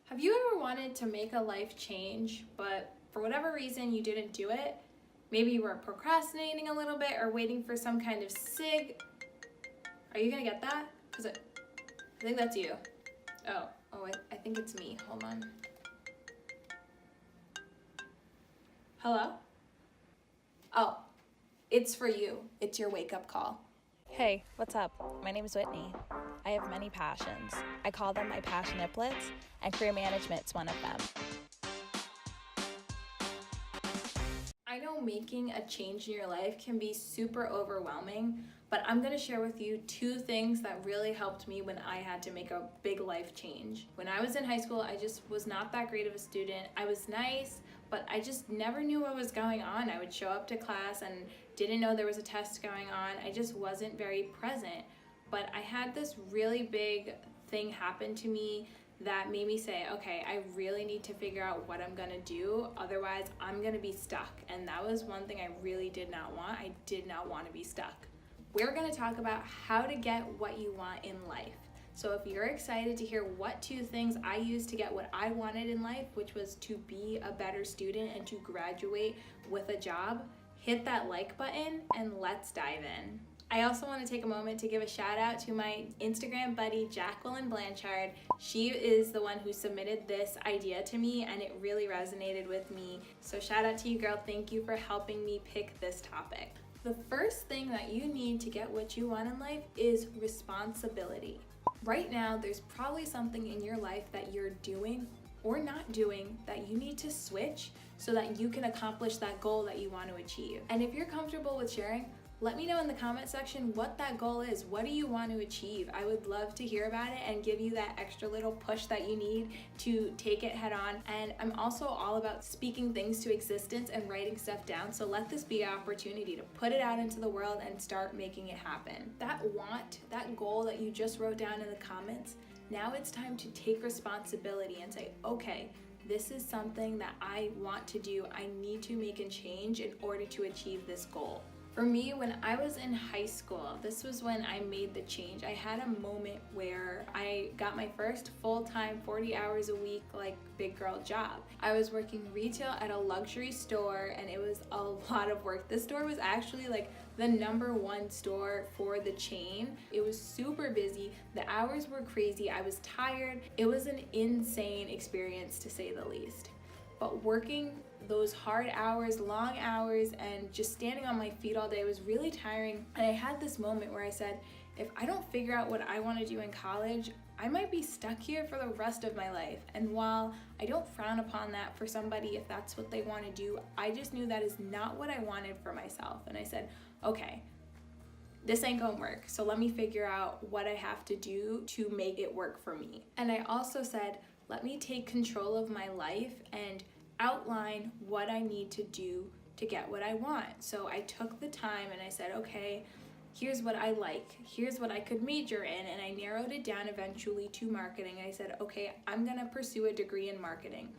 Have you ever wanted to make a life change, but for whatever reason you didn't do it? Maybe you were procrastinating a little bit or waiting for some kind of Are you gonna get that? Because I think that's you. I think it's me. Hold on. Hello? Oh, it's for you. It's your wake-up call. Hey, what's up? My name is Whitney. I have many passions. I call them my passioniplets, and career management's one of them. I know making a change in your life can be super overwhelming, but I'm going to share with you 2 things that really helped me when I had to make a big life change. When I was in high school, I just was not that great of a student. I was nice, but I just never knew what was going on. I would show up to class and didn't know there was a test going on. I just wasn't very present. But I had this really big thing happen to me that made me say, okay, I really need to figure out what I'm gonna do, otherwise I'm gonna be stuck. And that was one thing I really did not want. I did not want to be stuck. We're gonna talk about how to get what you want in life. So if you're excited to hear what 2 things I used to get what I wanted in life, which was to be a better student and to graduate with a job, hit that like button and let's dive in. I also want to take a moment to give a shout out to my Instagram buddy, Jacqueline Blanchard. She is the one who submitted this idea to me and it really resonated with me. So shout out to you, girl. Thank you for helping me pick this topic. The first thing that you need to get what you want in life is responsibility. Right now, there's probably something in your life that you're doing or not doing that you need to switch so that you can accomplish that goal that you want to achieve. And if you're comfortable with sharing, let me know in the comment section what that goal is. What do you want to achieve? I would love to hear about it and give you that extra little push that you need to take it head on. And I'm also all about speaking things to existence and writing stuff down. So let this be an opportunity to put it out into the world and start making it happen. That goal that you just wrote down in the comments, now it's time to take responsibility and say, okay, this is something that I want to do. I need to make a change in order to achieve this goal. For me, when I was in high school, this was when I made the change. I had a moment where I got my first full-time 40 hours a week, like big girl job. I was working retail at a luxury store and it was a lot of work. This store was actually like the #1 store for the chain. It was super busy. The hours were crazy. I was tired. It was an insane experience to say the least. But working those hard hours, long hours, and just standing on my feet all day was really tiring. And I had this moment where I said, if I don't figure out what I want to do in college, I might be stuck here for the rest of my life. And while I don't frown upon that for somebody if that's what they want to do, I just knew that is not what I wanted for myself. And I said, okay, this ain't gonna work. So let me figure out what I have to do to make it work for me. And I also said, let me take control of my life and outline what I need to do to get what I want. So I took the time and I said, okay, here's what I like, here's what I could major in, and I narrowed it down eventually to marketing. I said, okay, I'm gonna pursue a degree in marketing.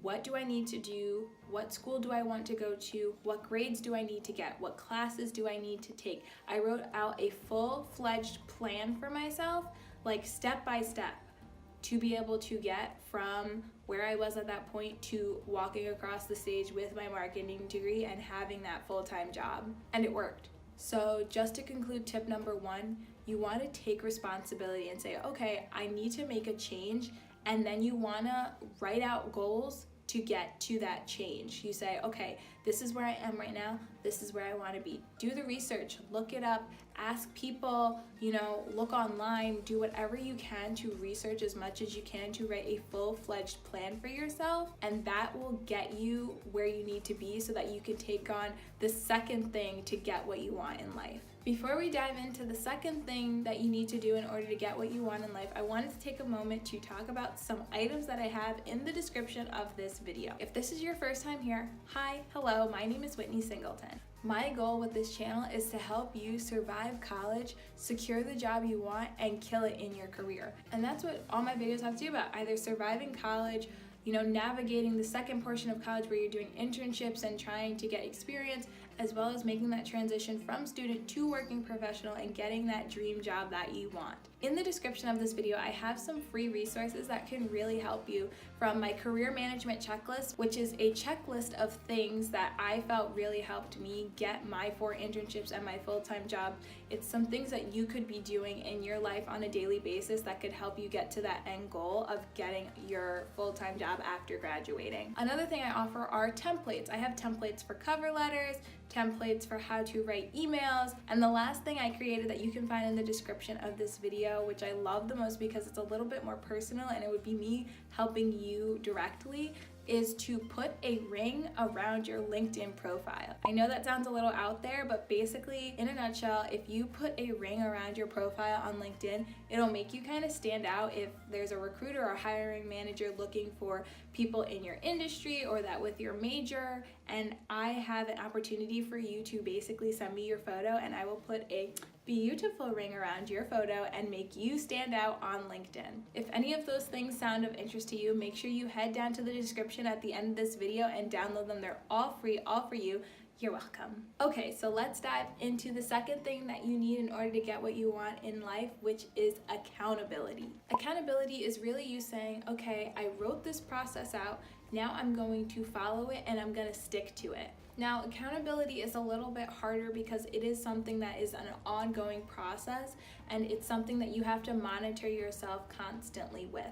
What do I need to do? What school do I want to go to? What grades do I need to get? What classes do I need to take? I wrote out a full-fledged plan for myself, like step by step, to be able to get from where I was at that point to walking across the stage with my marketing degree and having that full-time job. And it worked. So just to conclude, tip number 1, you want to take responsibility and say, okay, I need to make a change. And then you want to write out goals to get to that change. You say, okay, this is where I am right now. This is where I want to be. Do the research, look it up, ask people, look online, do whatever you can to research as much as you can to write a full-fledged plan for yourself. And that will get you where you need to be so that you can take on the second thing to get what you want in life. Before we dive into the second thing that you need to do in order to get what you want in life, I wanted to take a moment to talk about some items that I have in the description of this video. If this is your first time here, hi, hello, my name is Whitney Singleton. My goal with this channel is to help you survive college, secure the job you want, and kill it in your career. And that's what all my videos have to do about, either surviving college, navigating the second portion of college where you're doing internships and trying to get experience, as well as making that transition from student to working professional and getting that dream job that you want. In the description of this video, I have some free resources that can really help you, from my career management checklist, which is a checklist of things that I felt really helped me get my 4 internships and my full-time job. It's some things that you could be doing in your life on a daily basis that could help you get to that end goal of getting your full-time job after graduating. Another thing I offer are templates. I have templates for cover letters, templates for how to write emails, and the last thing I created that you can find in the description of this video, which I love the most because it's a little bit more personal and it would be me helping you directly, is to put a ring around your LinkedIn profile. I know that sounds a little out there, but basically, in a nutshell, if you put a ring around your profile on LinkedIn, it'll make you kind of stand out if there's a recruiter or hiring manager looking for people in your industry or that with your major, and I have an opportunity for you to basically send me your photo and I will put a beautiful ring around your photo and make you stand out on LinkedIn. If any of those things sound of interest to you, make sure you head down to the description at the end of this video and download them. They're all free, all for you. You're welcome. Okay, so let's dive into the second thing that you need in order to get what you want in life, which is accountability. Accountability is really you saying, okay, I wrote this process out, now I'm going to follow it and I'm gonna stick to it. Now, accountability is a little bit harder because it is something that is an ongoing process and it's something that you have to monitor yourself constantly with.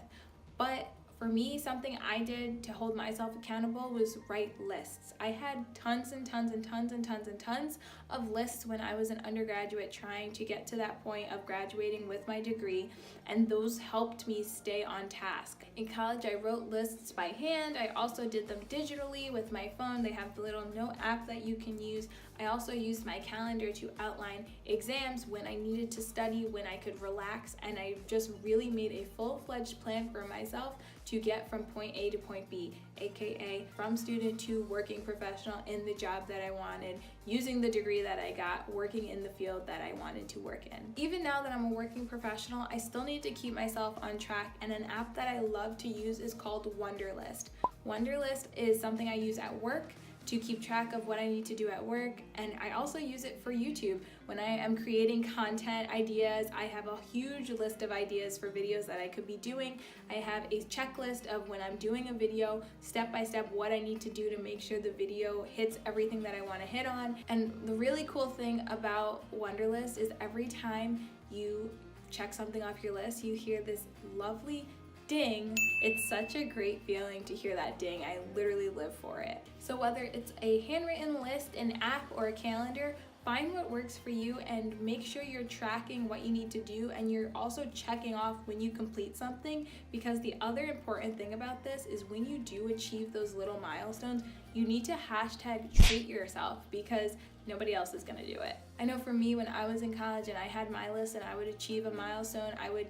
But for me, something I did to hold myself accountable was write lists. I had tons and tons and tons and tons and tons of lists when I was an undergraduate trying to get to that point of graduating with my degree, and those helped me stay on task. In college, I wrote lists by hand. I also did them digitally with my phone. They have the little note app that you can use. I also used my calendar to outline exams, when I needed to study, when I could relax, and I just really made a full-fledged plan for myself to get from point A to point B, aka from student to working professional in the job that I wanted, using the degree that I got, working in the field that I wanted to work in. Even now that I'm a working professional, I still need to keep myself on track, and an app that I love to use is called Wunderlist. Wunderlist is something I use at work to keep track of what I need to do at work, and I also use it for YouTube. When I am creating content ideas, I have a huge list of ideas for videos that I could be doing. I have a checklist of when I'm doing a video, step by step, what I need to do to make sure the video hits everything that I want to hit on. And the really cool thing about Wunderlist is every time you check something off your list, you hear this lovely ding. It's such a great feeling to hear that ding. I literally live for it. So whether it's a handwritten list, an app, or a calendar, find what works for you and make sure you're tracking what you need to do, and you're also checking off when you complete something, because the other important thing about this is when you do achieve those little milestones, you need to hashtag treat yourself, because nobody else is gonna do it. I know for me, when I was in college and I had my list and I would achieve a milestone, I would,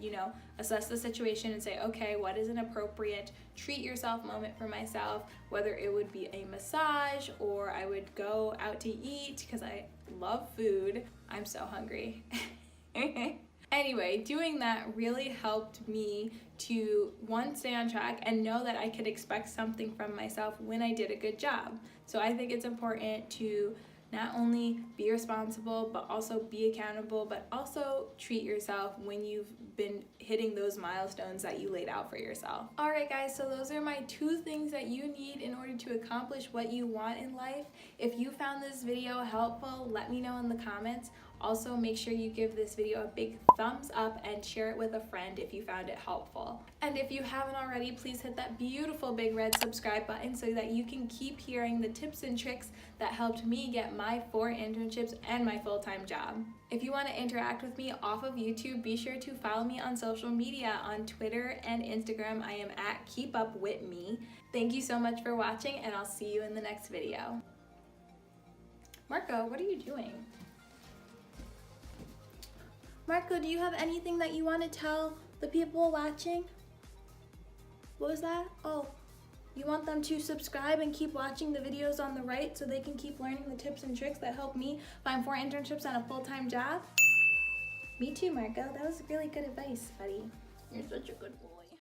assess the situation and say, okay, what is an appropriate treat yourself moment for myself? Whether it would be a massage or I would go out to eat because I love food. I'm so hungry. Anyway, doing that really helped me to, one, stay on track and know that I could expect something from myself when I did a good job. So I think it's important to not only be responsible, but also be accountable, but also treat yourself when you've been hitting those milestones that you laid out for yourself. All right, guys, so those are my 2 things that you need in order to accomplish what you want in life. If you found this video helpful, let me know in the comments. Also, make sure you give this video a big thumbs up and share it with a friend if you found it helpful. And if you haven't already, please hit that beautiful big red subscribe button so that you can keep hearing the tips and tricks that helped me get my 4 internships and my full-time job. If you want to interact with me off of YouTube, be sure to follow me on social media. On Twitter and Instagram, I am at keepupwithme. Thank you so much for watching, and I'll see you in the next video. Marco, what are you doing? Marco, do you have anything that you want to tell the people watching? What was that? Oh, you want them to subscribe and keep watching the videos on the right so they can keep learning the tips and tricks that help me find 4 internships and a full-time job? Me too, Marco. That was really good advice, buddy. You're such a good boy.